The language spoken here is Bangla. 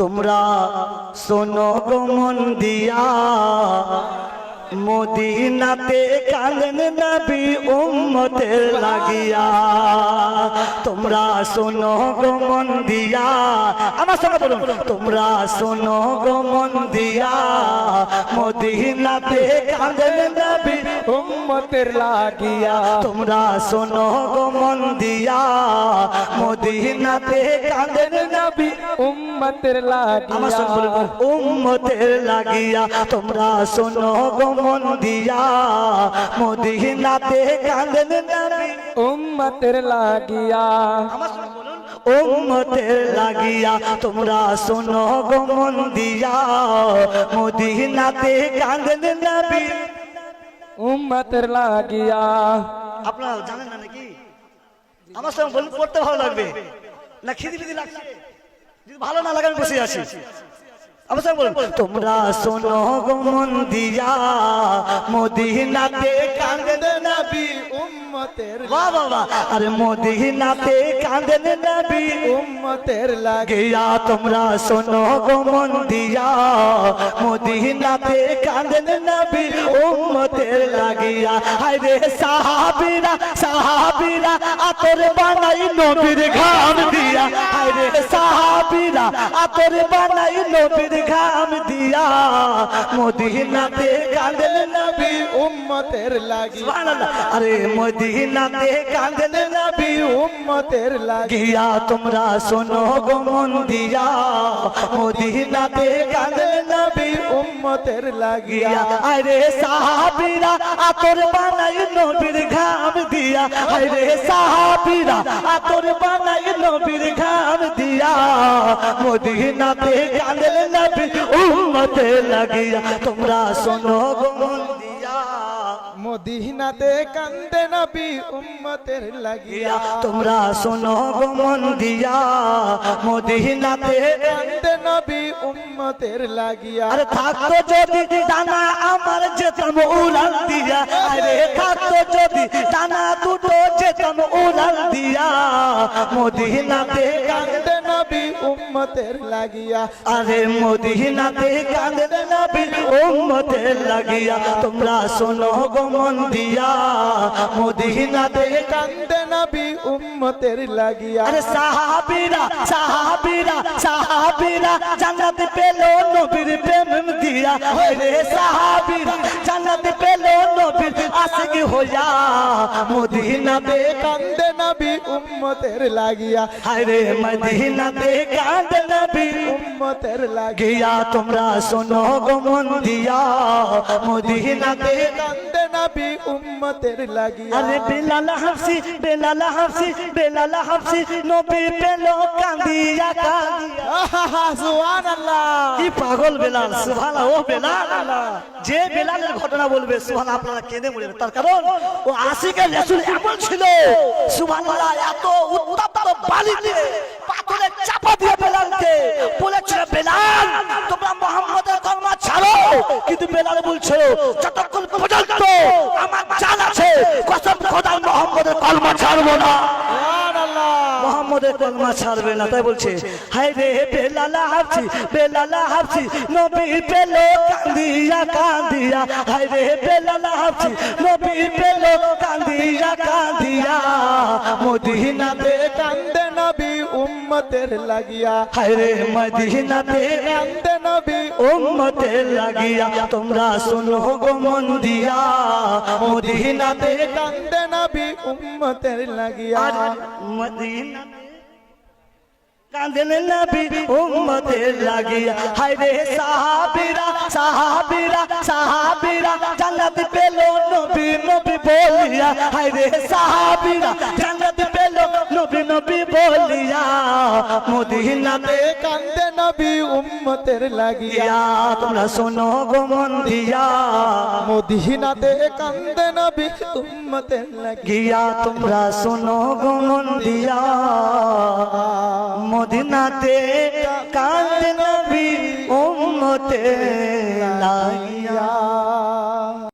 তোমরা শোনো গো মন দিয়া মদিনাতে কাঁদেন নবী উম্মতের লাগিয়া। তোমরা শোনো গো মন দিয়া, আমার সঙ্গে বলুন, তোমরা শোনো গো মন দিয়া মদিনাতে কাঁদেন নবী উম্মতের লাগিয়া। তোমরা শোনো গো মন দিয়া মদিনাতে কাঁদেন নবী উম্মতের লাগিয়া। আমার সঙ্গে বলুন, উম্মতের লাগিয়া। তোমরা শোনো গো মন দিয়া মদিনাতে কাঁদেন নবী উম্মতের লাগিয়া। আমার সঙ্গে বলুন, উম্মতের লাগিয়া। তোমরা শোনো গো মন দিয়া মদিনাতে কাঁদেন নবী উম্মতের লাগিয়া। আপনারা জানেন না নাকি? আমার সঙ্গে বলুন, পড়তে ভালো লাগবে না খিদি বিদি লাগছে? যদি ভালো না লাগে আমি বসে আছি। আমার সঙ্গে বলুন, তোমরা শোনো গো মন দিয়া মদিনাতে কাঁদেন নবী উম্মতের বাহ বাহ বাহ। আরে মদিনাতে কাঁদেন নবী উম্মতের লাগিয়া। গিয়া। তোমরা শোনো গো মন দিয়া মদিনাতে কাঁদেন নবী উম্মতের লাগিয়া। হায় রে সাহাবীরা সাহাবীরা আতর বানাই নবীর ঘাম দিয়া। হায় রে সাহাবীরা আতর বানাই নবীর ঘাম দিয়া মদিনাতে কাঁদেন নবী উম্মতের লাগিয়া। সুবহানাল্লাহ। আরে মদিনাতে কাঁদেন নবী উম্মতের লাগিয়া। গিয়া। তোমরা শোনো গো মন দিয়া মদিনাতে কাঁদেন নবী উম্মতের লাগিয়া। গিয়া। আরে সাহাবীরা আতর বানাই নবীর ঘাম দিয়া। আরে সাহাবীরা আতর বানাই নবীর ঘাম দিয়া মদিনাতে কাঁদেন নবী উম্মতে লাগিয়া। তোমরা শোনো গো মন দিয়া মদিনাতে কান্দে নবী উম্মতের লাগিয়া। তোমরা শোনো গো মন দিয়া মদিনাতে কান্দে নবী উম্মতের লাগিয়া। আরে থাকতো যদি দানা আমার যেতাম উড়াল দিয়া। আরে থাকতো যদি দানা দুটো যেতাম উড়াল দিয়া মদিনাতে কান্দে নবী উম্মতের লাগিয়া। আরে মদিনাতে কাঁদেন নবী উম্মতের লাগিয়া। তোমরা শোনো গো মন দিয়া মদিনাতে কান্দে নবী উম্মতের লাগিয়া। আরে সাহাবীরা সাহাবীরা সাহাবীরা জান্নাত পেল নবীর প্রেম দিয়া। আরে সাহাবীরা জান্নাত পেল নবীর আশিক হইয়া মদিনাতে কান্দে নবী উম্মতের লাগিয়া। আরে মদিনাতে কাঁদেন নবী উম্মতের লাগিয়া। গিয়া। তোমরা শোনো গো মন দিয়া মদিনাতে কান্দে নবী উম্মতের লাগিয়া। আরে বেলাল হাফসি বেলাল হাফসি বেলাল হাফসি নবী পেল কান্দিয়া কান্দিয়া। সুবহানাল্লাহ। কি পাগল বেলাল, সুবহানাল্লাহ। ও বেলাল, যে বেলালের ঘটনা বলবে সুবহানাল্লাহ আপনারা কেঁদে মরবেন। তার কারণ ও আশিকের রাসূল এমন ছিল সুবহানাল্লাহ, এত উত্তপ্ত বালিতে পাথরে চাপা দিয়ে বেলালকে বলেছিল, বেলাল তোমরা মুহাম্মদের কলমা ছাড়ো। কিন্তু বেলাল বলছিল, যতক্ষণ পর্যন্ত আমার জান আছে কসম খোদার মুহাম্মদের কলমা ছাড়বো না। সুবহানাল্লাহ। মুহাম্মদের কলমা ছাড়বে না। তাই বলছে, হায় রে বেলাল হাফসি বেলাল হাফসি নবী পেল কান্দিয়া কান্দিয়া। হায় রে বেলাল হাফসি নবী পেল কান্দিয়া কান্দিয়া মদিনাতে কান্দে নবী উম্মতের লাগিয়া। হায় রে মদিনাতে কান্দে নবী উম্মতের লাগিয়া। তোমরা শোনো গো মন দিয়া মদিনাতে কান্দে নবী উম্মতের লাগিয়া। মদিনাতে কাঁদেন নবী উম্মতের লাগিয়া। হায় রে সাহাবীরা সাহাবীরা সাহাবীরা জান্নাত পেল নবী নবী বলিয়া। হায় রে সাহাবীরা জান্নাত পেল নবী নবী বলিয়া মদিনাতে কান্দে নবী উম্মতের লাগিয়া। তোমরা শোনো গো মন দিয়া মদিনাতে কান্দে নবী উম্মতের লাগিয়া। গিয়া। তোমরা শোনো গো মন দিয়া মদিনাতে কাঁদেন নবী উম্মতে লাগিয়া।